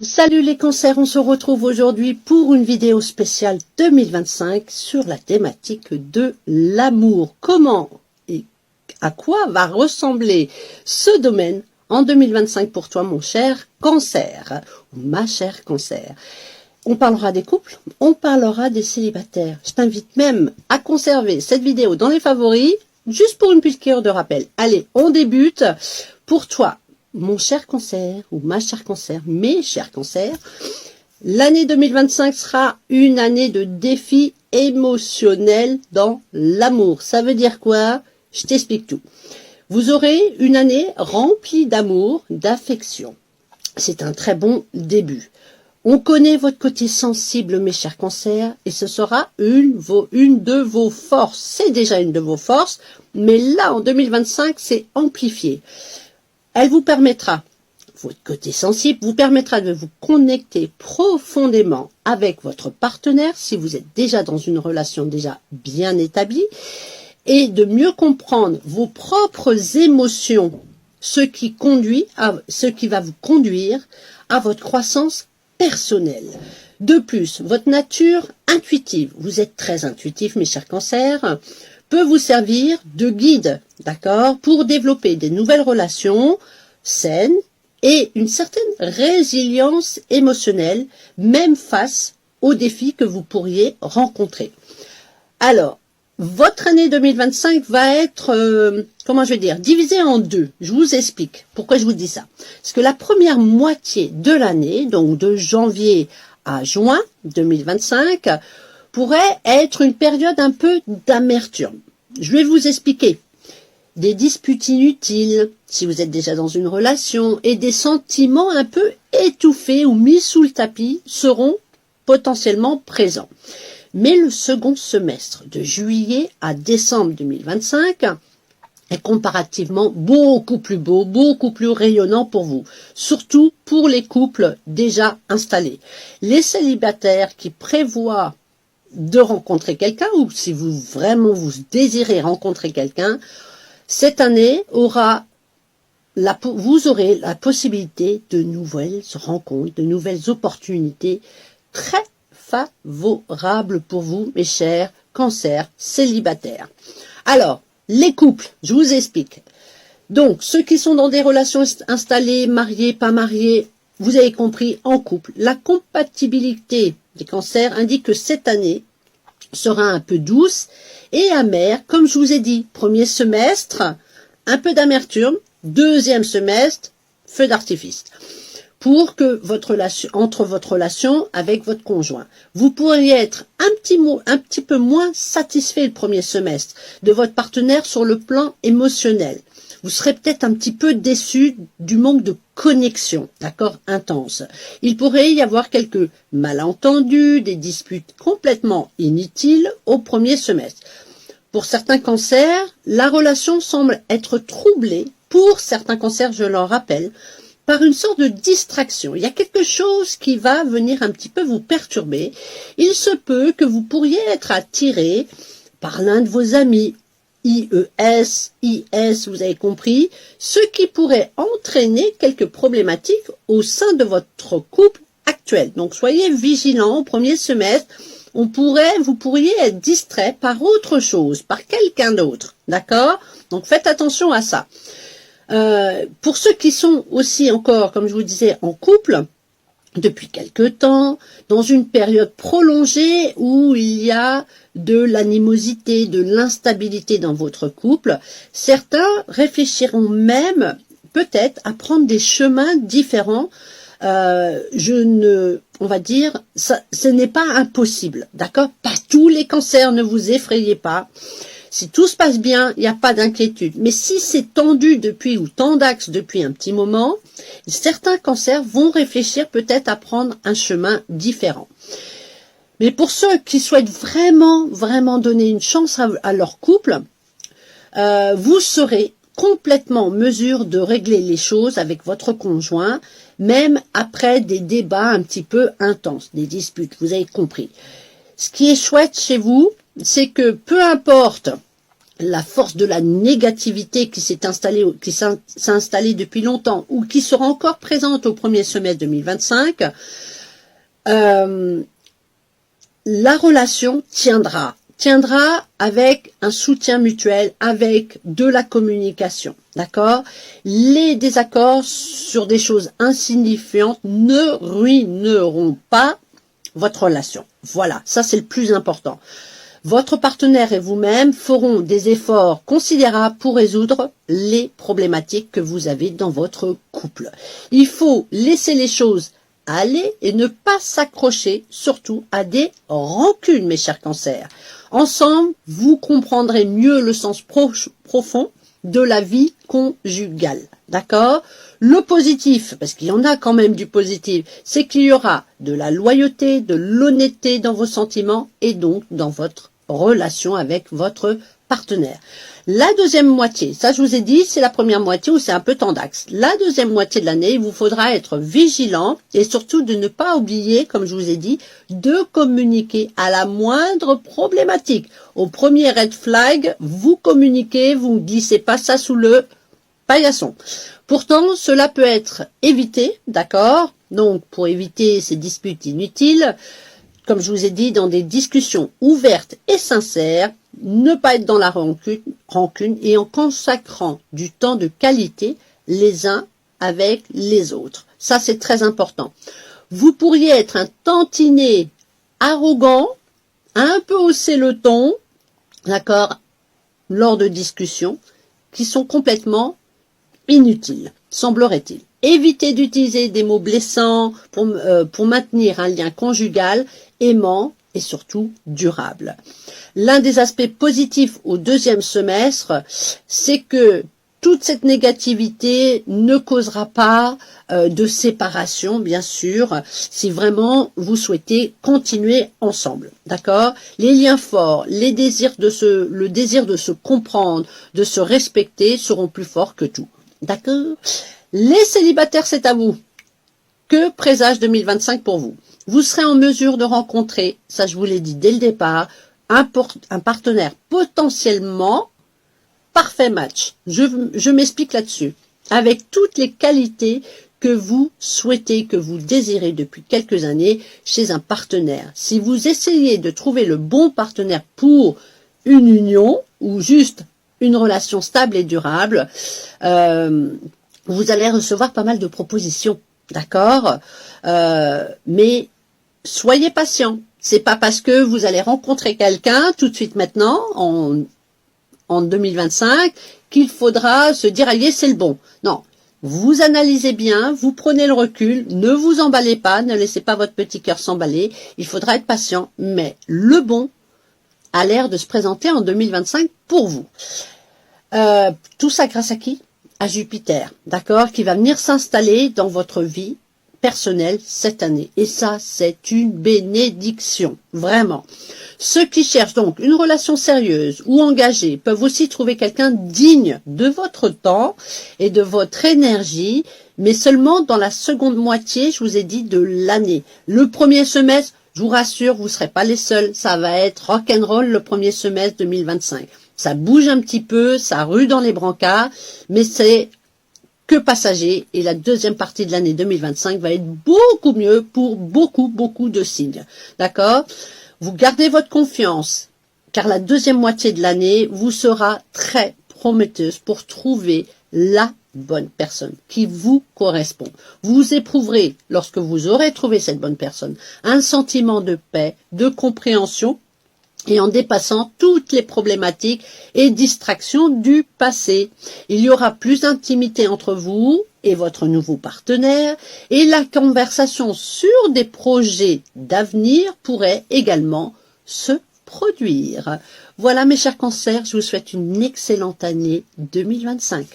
Salut les cancers, on se retrouve aujourd'hui pour une vidéo spéciale 2025 sur la thématique de l'amour. Comment et à quoi va ressembler ce domaine en 2025 pour toi mon cher cancer ou ma chère cancer? On parlera des couples, on parlera des célibataires. Je t'invite même à conserver cette vidéo dans les favoris, juste pour une piqûre de rappel. Allez, on débute. Pour toi, mon cher cancer ou ma chère cancer, mes chers cancers, l'année 2025 sera une année de défis émotionnels dans l'amour. Ça veut dire quoi? Je t'explique tout. Vous aurez une année remplie d'amour, d'affection. C'est un très bon début. On connaît votre côté sensible, mes chers cancers, et ce sera une de vos forces. C'est déjà une de vos forces, mais là, en 2025, c'est amplifié. Elle vous permettra, votre côté sensible, vous permettra de vous connecter profondément avec votre partenaire, si vous êtes déjà dans une relation déjà bien établie, et de mieux comprendre vos propres émotions, ce qui va vous conduire à votre croissance personnelle. De plus, votre nature intuitive, vous êtes très intuitif, mes chers cancers, peut vous servir de guide, d'accord, pour développer des nouvelles relations saines et une certaine résilience émotionnelle, même face aux défis que vous pourriez rencontrer. Alors, votre année 2025 va être, divisée en deux. Je vous explique pourquoi je vous dis ça. Parce que la première moitié de l'année, donc de janvier à juin 2025, pourrait être une période un peu d'amertume. Je vais vous expliquer. Des disputes inutiles, si vous êtes déjà dans une relation, et des sentiments un peu étouffés ou mis sous le tapis seront potentiellement présents. Mais le second semestre, de juillet à décembre 2025, est comparativement beaucoup plus beau, beaucoup plus rayonnant pour vous, surtout pour les couples déjà installés. Les célibataires qui prévoient de rencontrer quelqu'un, ou si vous désirez rencontrer quelqu'un, cette année vous aurez la possibilité de nouvelles rencontres, de nouvelles opportunités très favorables pour vous, mes chers cancers célibataires. Alors, les couples, je vous explique. Donc, ceux qui sont dans des relations installées, mariés, pas mariés, vous avez compris, en couple, la compatibilité des cancers indique que cette année sera un peu douce et amère, comme je vous ai dit. Premier semestre, un peu d'amertume. Deuxième semestre, feu d'artifice. Pour que entre votre relation avec votre conjoint. Vous pourriez être un petit peu moins satisfait le premier semestre de votre partenaire sur le plan émotionnel. Vous serez peut-être un petit peu déçu du manque de connexion, d'accord, intense. Il pourrait y avoir quelques malentendus, des disputes complètement inutiles au premier semestre. Pour certains cancers, la relation semble être troublée, pour certains cancers, je le rappelle, par une sorte de distraction. Il y a quelque chose qui va venir un petit peu vous perturber. Il se peut que vous pourriez être attiré par l'un de vos amis, IES, IS, vous avez compris, ce qui pourrait entraîner quelques problématiques au sein de votre couple actuel. Donc soyez vigilants au premier semestre. Vous pourriez être distrait par autre chose, par quelqu'un d'autre, d'accord? Donc faites attention à ça. Pour ceux qui sont aussi encore, comme je vous disais, en couple, depuis quelque temps, dans une période prolongée où il y a de l'animosité, de l'instabilité dans votre couple, certains réfléchiront même peut-être à prendre des chemins différents. On va dire, ce n'est pas impossible, d'accord? Pas tous les cancers, ne vous effrayez pas. Si tout se passe bien, il n'y a pas d'inquiétude. Mais si c'est tendu ou tendax depuis un petit moment, certains cancers vont réfléchir peut-être à prendre un chemin différent. Mais pour ceux qui souhaitent vraiment donner une chance à leur couple, vous serez complètement en mesure de régler les choses avec votre conjoint, même après des débats un petit peu intenses, des disputes, vous avez compris. Ce qui est chouette chez vous, c'est que peu importe la force de la négativité qui s'est installée depuis longtemps ou qui sera encore présente au premier semestre 2025, la relation tiendra avec un soutien mutuel, avec de la communication, d'accord? Les désaccords sur des choses insignifiantes ne ruineront pas votre relation. Voilà, ça c'est le plus important. Votre partenaire et vous-même feront des efforts considérables pour résoudre les problématiques que vous avez dans votre couple. Il faut laisser les choses aller et ne pas s'accrocher surtout à des rancunes, mes chers cancers. Ensemble, vous comprendrez mieux le sens profond de la vie conjugale. D'accord? Le positif, parce qu'il y en a quand même du positif, c'est qu'il y aura de la loyauté, de l'honnêteté dans vos sentiments et donc dans votre relation avec votre partenaire. La deuxième moitié, ça je vous ai dit, c'est la première moitié où c'est un peu tendax. La deuxième moitié de l'année, il vous faudra être vigilant et surtout de ne pas oublier, comme je vous ai dit, de communiquer à la moindre problématique. Au premier red flag, vous communiquez, vous ne glissez pas ça sous le paillasson. Pourtant, cela peut être évité, d'accord? Donc, pour éviter ces disputes inutiles, comme je vous ai dit, dans des discussions ouvertes et sincères, ne pas être dans la rancune et en consacrant du temps de qualité les uns avec les autres. Ça, c'est très important. Vous pourriez être un tantinet arrogant, un peu hausser le ton, d'accord, lors de discussions qui sont complètement inutiles, semblerait-il. Évitez d'utiliser des mots blessants pour maintenir un lien conjugal aimant et surtout durable. L'un des aspects positifs au deuxième semestre, c'est que toute cette négativité ne causera pas de séparation, bien sûr, si vraiment vous souhaitez continuer ensemble. D'accord? Les liens forts, le désir de se comprendre, de se respecter seront plus forts que tout. D'accord? Les célibataires, c'est à vous. Que présage 2025 pour vous? Vous serez en mesure de rencontrer, ça je vous l'ai dit dès le départ, un partenaire potentiellement parfait match. Je m'explique là-dessus. Avec toutes les qualités que vous souhaitez, que vous désirez depuis quelques années chez un partenaire. Si vous essayez de trouver le bon partenaire pour une union ou juste une relation stable et durable, vous allez recevoir pas mal de propositions. D'accord? Mais soyez patient. C'est pas parce que vous allez rencontrer quelqu'un tout de suite maintenant, en 2025, qu'il faudra se dire, allez, c'est le bon. Non. Vous analysez bien, vous prenez le recul, ne vous emballez pas, ne laissez pas votre petit cœur s'emballer. Il faudra être patient, mais le bon a l'air de se présenter en 2025 pour vous. Tout ça grâce à qui? À Jupiter, d'accord, qui va venir s'installer dans votre vie personnelle cette année. Et ça, c'est une bénédiction, vraiment. Ceux qui cherchent donc une relation sérieuse ou engagée peuvent aussi trouver quelqu'un digne de votre temps et de votre énergie, mais seulement dans la seconde moitié, je vous ai dit, de l'année. Le premier semestre, je vous rassure, vous ne serez pas les seuls, ça va être rock'n'roll le premier semestre 2025. Ça bouge un petit peu, ça rue dans les brancards, mais c'est que passager et la deuxième partie de l'année 2025 va être beaucoup mieux pour beaucoup de signes. D'accord? Vous gardez votre confiance car la deuxième moitié de l'année vous sera très prometteuse pour trouver la bonne personne qui vous correspond. Vous éprouverez, lorsque vous aurez trouvé cette bonne personne, un sentiment de paix, de compréhension et en dépassant toutes les problématiques et distractions du passé. Il y aura plus d'intimité entre vous et votre nouveau partenaire et la conversation sur des projets d'avenir pourrait également se produire. Voilà mes chers cancers, je vous souhaite une excellente année 2025.